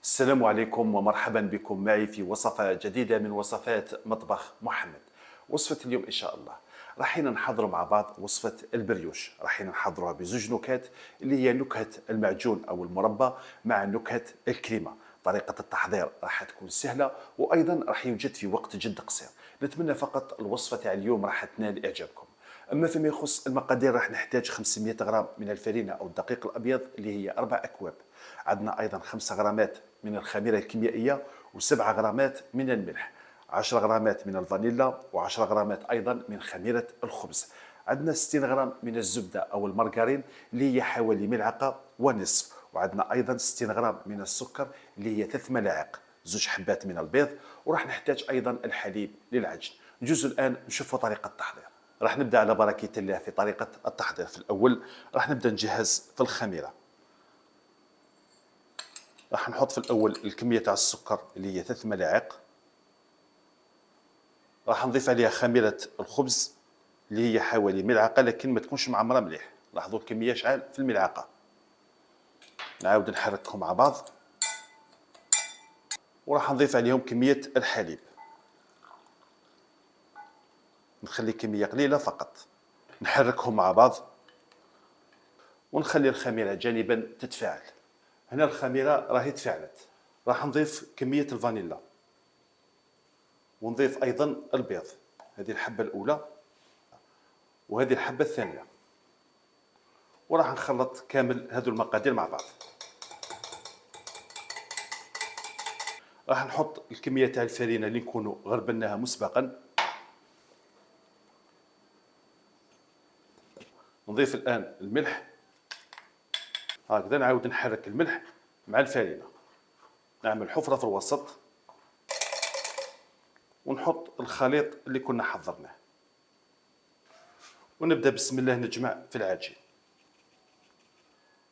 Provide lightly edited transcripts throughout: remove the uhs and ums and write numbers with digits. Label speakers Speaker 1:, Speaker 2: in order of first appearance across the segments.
Speaker 1: السلام عليكم ومرحبا بكم معي في وصفة جديدة من وصفات مطبخ محمد. وصفة اليوم إن شاء الله راح نحضر مع بعض وصفة البريوش. راح نحضرها بزوج نكهات اللي هي نكهة المعجون أو المربى مع نكهة الكريمة. طريقة التحضير راح تكون سهلة وأيضا راح يوجد في وقت جد قصير. نتمنى فقط الوصفة تاع اليوم راح تنال إعجابكم. أما فيما يخص المقادير راح نحتاج 500 غرام من الفرينة أو الدقيق الأبيض اللي هي 4 أكواب. عندنا أيضا 5 غرامات من الخميرة الكيميائية و7 غرامات من الملح، 10 غرامات من الفانيلا و10 غرامات أيضا من خميرة الخبز. عندنا 60 غرام من الزبدة أو المارغرين اللي هي حوالي ملعقة ونصف، وعندنا أيضا 60 غرام من السكر اللي هي 3 ملاعق، زوج حبات من البيض، وراح نحتاج أيضا الحليب للعجن. نجوز الآن نشوفوا طريقة التحضير. راح نبدأ على بركة الله في طريقة التحضير. في الأول راح نبدأ نجهز في الخميرة. راح نحط في الأول الكمية تاع السكر اللي هي 3 ملاعق. راح نضيف عليها خميرة الخبز اللي هي حوالي ملعقة لكن ما تكونش معمرة مليح. لاحظوا الكمية شحال في الملعقة. نعاود نحركهم مع بعض وراح نضيف عليهم كمية الحليب. نخلي كمية قليلة فقط. نحركهم مع بعض ونخلي الخميرة جانبا تتفاعل. هنا الخميرة راهي تفاعلت. راح نضيف كمية الفانيلا ونضيف أيضا البيض. هذه الحبة الأولى وهذه الحبة الثانية، وراح نخلط كامل هذو المقادير مع بعض. راح نحط الكمية تاع الفرينة اللي نكونوا غربلناها مسبقا. نضيف الآن الملح. هكذا نعاود نحرك الملح مع الفرينة. نعمل حفرة في الوسط ونحط الخليط اللي كنا حضرناه ونبدأ بسم الله نجمع في العجين.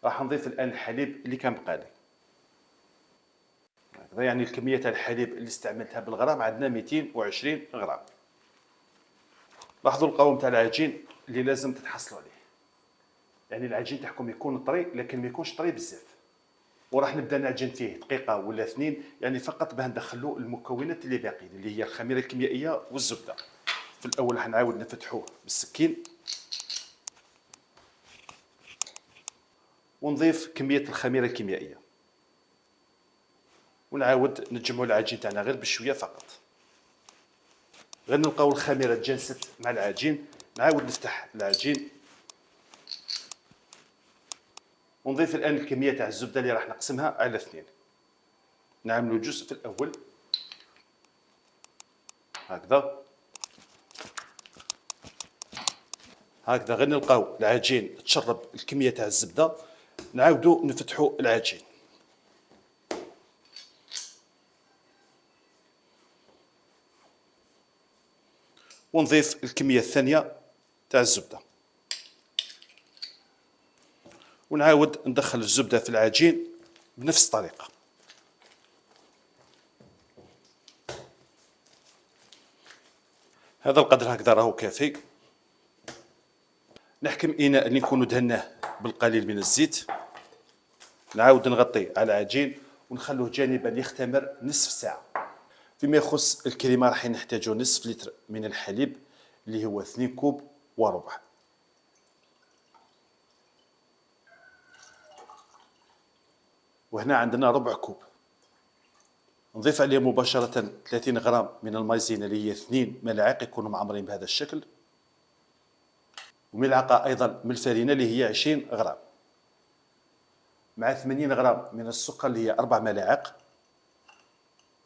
Speaker 1: راح نضيف الآن الحليب اللي كان بقالي. هكذا يعني الكمية تاع الحليب اللي استعملتها بالغرام عندنا 220 غرام. لاحظوا القوام تاع العجين اللي لازم تتحصلوا عليه. يعني العجين تاعكم يكون طري لكن ما يكونش طري بزاف. وراح نبدا نعجن فيه دقيقه ولا اثنين، يعني فقط باه ندخلوا المكونات اللي باقيين اللي هي الخميره الكيميائيه والزبده. في الاول راح نعاود نفتحوه بالسكين ونضيف كميه الخميره الكيميائيه ونعاود نجمعوا العجين تاعنا غير بشويه فقط. غير نلقاو الخميره تجانست مع العجين، نعاود نفتح العجين ونضيف الان الكميه تاع الزبده اللي راح نقسمها على اثنين. نعملوا جزء في الاول هكذا. هكذا غير نلقاو العجين تشرب الكميه تاع الزبده، نعاودوا نفتحوا العجين ونضيف الكميه الثانيه تاع الزبده ونعاود ندخل الزبده في العجين بنفس الطريقه. هذا القدر هكذا راهو كافي. نحكم اناء اللي نكونوا دهناه بالقليل من الزيت. نعاود نغطي على العجين ونخلوه جانبا يختمر نصف ساعه. فيما يخص الكريمه راح نحتاجوا نصف لتر من الحليب اللي هو 2 كوب وربع. وهنا عندنا ربع كوب. نضيف عليه مباشرة 30 غرام من المايزينا اللي هي 2 ملاعق يكونوا معمرين بهذا الشكل، وملعقة أيضا من الفرينة اللي هي 20 غرام، مع 80 غرام من السكر اللي هي 4 ملاعق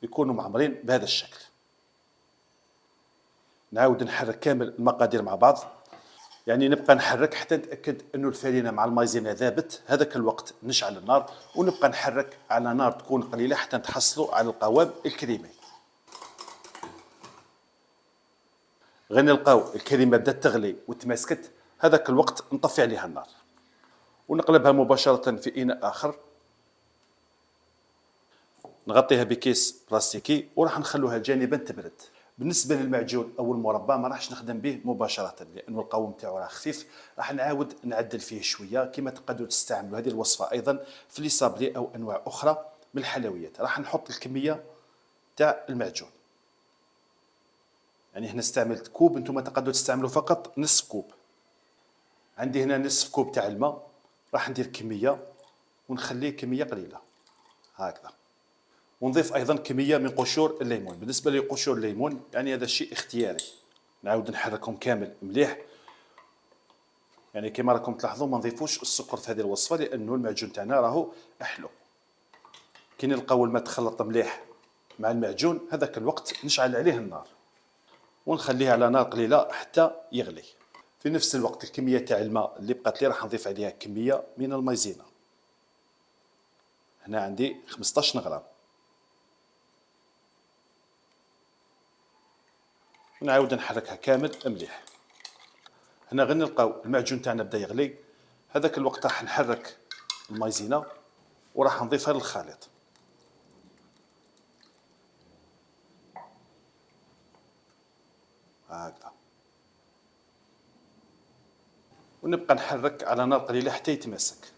Speaker 1: يكونوا معمرين بهذا الشكل. نعاود نحرك كامل المقادير مع بعض، يعني نبقى نحرك حتى نتأكد أنه الفرينة مع المايزينا ذابت. هذاك الوقت نشعل النار ونبقى نحرك على نار تكون قليلة حتى نتحصلوا على القوام الكريمي. غير نلقاو الكريمة بدات تغلي وتماسكت، هذاك الوقت نطفي عليها النار ونقلبها مباشرة في إناء آخر. نغطيها بكيس بلاستيكي وراح نخلوها جانبا تبرد. بالنسبه للمعجون او المربى ما راحش نخدم به مباشره لانه القوام تاعو راه خفيف. راح نعاود نعدل فيه شويه كما تقدروا تستعملوا هذه الوصفه ايضا في لي صابلي او انواع اخرى من الحلويات. راح نحط الكميه تاع المعجون، يعني هنا استعملت كوب، انتم تقدروا تستعملوا فقط نصف كوب. عندي هنا نصف كوب تاع الماء، راح ندير كميه ونخليه كميه قليله هكذا. ونضيف ايضا كميه من قشور الليمون. بالنسبه لقشور الليمون يعني هذا شيء اختياري. نعاود نحركهم كامل مليح. يعني كما راكم تلاحظوا ما نضيفوش السكر في هذه الوصفه لانه المعجون تاعنا راهو احلو. كي نلقاو الماء تخلط مليح مع المعجون، هذاك الوقت نشعل عليه النار ونخليه على نار قليله حتى يغلي. في نفس الوقت الكميه تاع الماء اللي بقات لي راح نضيف عليها كميه من المايزينا. هنا عندي 15 غرام. ونعاود نحركها كامل مليح. هنا غير نلقاو المعجون تاعنا بدا يغلي، هذاك الوقت راح نحرك المايزينا وراح نضيفها للخليط. هكذا. ونبقى نحرك على نار قليله حتى يتماسك.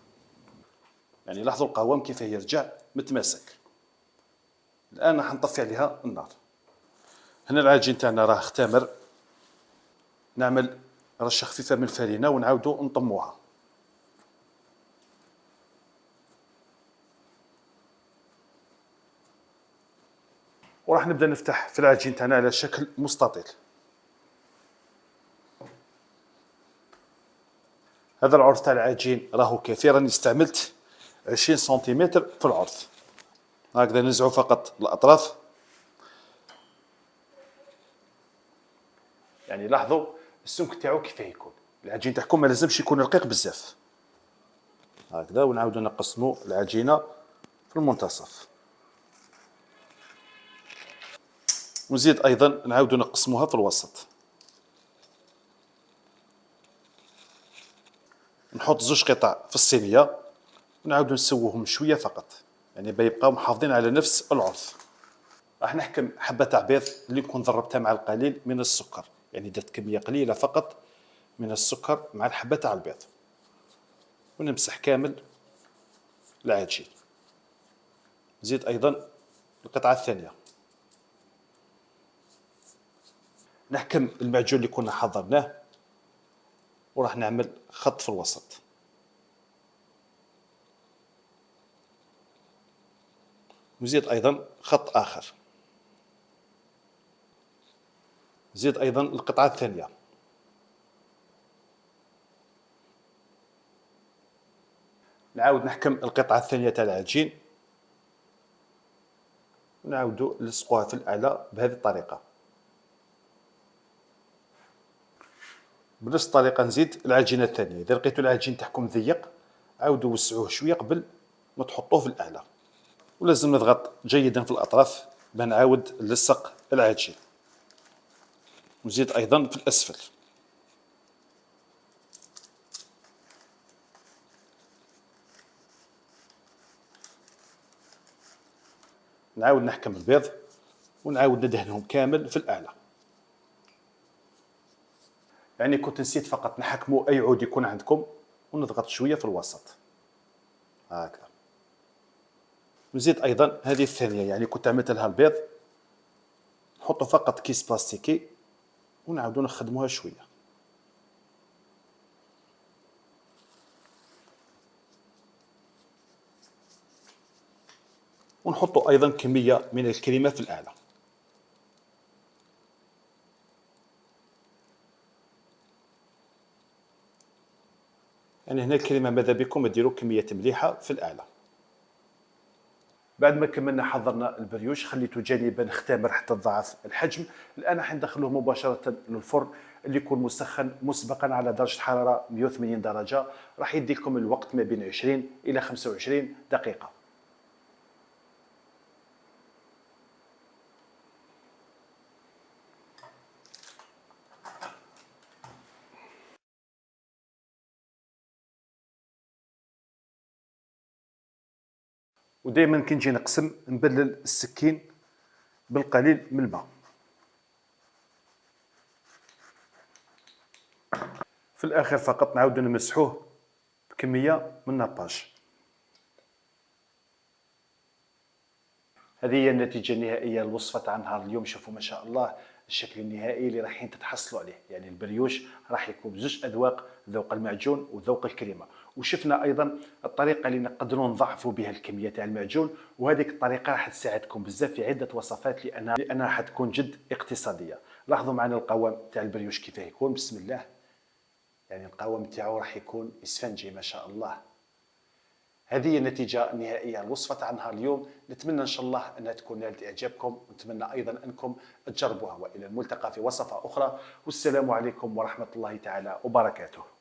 Speaker 1: يعني لاحظوا القوام كيف يرجع متماسك. الان راح نطفي عليها النار. هنا العجين تاعنا راه اختمر. نعمل رشه خفيفه من الفرينه ونعاودوا نطموها. وراح نبدا نفتح في العجين تاعنا على شكل مستطيل. هذا العرض تاع العجين راهو كافي. راني استعملت 20 سنتيمتر في العرض. هكذا نزعو فقط الاطراف. يعني لاحظوا السمك تاعو كيف يكون. العجين تاعكم ما لازمش يكون رقيق بزاف. هكذا. ونعاودوا نقسموا العجينه في المنتصف. ونزيد ايضا نعاودوا نقسموها في الوسط. نحط زوج قطع في الصينيه ونعاودوا نسووهم شويه فقط، يعني بيبقاو محافظين على نفس العرض. راح نحكم حبه تاع بيض اللي نكون ضربتها مع القليل من السكر، يعني درت كميه قليله فقط من السكر مع الحبه تاع البيض. ونمسح كامل العجين. نزيد ايضا القطعه الثانيه. نحكم المعجون اللي كنا حضرناه وراح نعمل خط في الوسط. نزيد ايضا خط اخر. نزيد ايضا القطعه الثانيه. نعاود نحكم القطعه الثانيه تاع العجين ونعاودوا نلصقوها في الاعلى بهذه الطريقه. بنفس الطريقه نزيد العجينه الثانيه. اذا لقيتوا العجين تاعكم ضيق عاودوا وسعوه شويه قبل ما تحطوه في الاعلى. ولازم نضغط جيدا في الاطراف باه نعاود نلصق العجين. ونزيد ايضا في الاسفل. نعاود نحكم البيض ونعاود ندهنهم كامل في الاعلى. يعني كنت نسيت فقط نحكموا اي عود يكون عندكم ونضغط شويه في الوسط هكذا. نزيد ايضا هذه الثانيه، يعني كنت عملت لها البيض، نحطوا فقط كيس بلاستيكي ونعاودوا نخدموها شويه. ونحطوا ايضا كميه من الكريمه في الاعلى. يعني هنا الكريمه ماذا بكم ديروا كميه مليحه في الاعلى. بعد ما كملنا حضرنا البريوش خليته جانبا اختمر حتى تضاعف الحجم. الان راح ندخلوه مباشره للفرن اللي يكون مسخن مسبقا على درجه حراره 180 درجه. راح يدي لكم الوقت ما بين 20 الى 25 دقيقه. ودائما كي نجي نقسم نبلل السكين بالقليل من الماء. في الاخر فقط نعاودو نمسحوه بكميه من الناباج. هذه هي النتيجة النهائية لوصفة تاع نهار اليوم. شوفوا ما شاء الله الشكل النهائي اللي رايحين تتحصلوا عليه. يعني البريوش راح يكون بزوج اذواق، ذوق المعجون وذوق الكريمه. وشفنا ايضا الطريقه اللي نقدروا نضاعفوا بها الكميه تاع المعجون، وهذيك الطريقه راح تساعدكم بزاف في عده وصفات لانها راح تكون جد اقتصاديه. لاحظوا معنا القوام تاع البريوش كيف يكون. بسم الله، يعني القوام تاعو راح يكون اسفنجي ما شاء الله. هذه هي النتيجة النهائية الوصفة تاع نهار اليوم. نتمنى إن شاء الله أنها تكون نالت إعجابكم، ونتمنى أيضا أنكم تجربوها. وإلى الملتقى في وصفة أخرى، والسلام عليكم ورحمة الله تعالى وبركاته.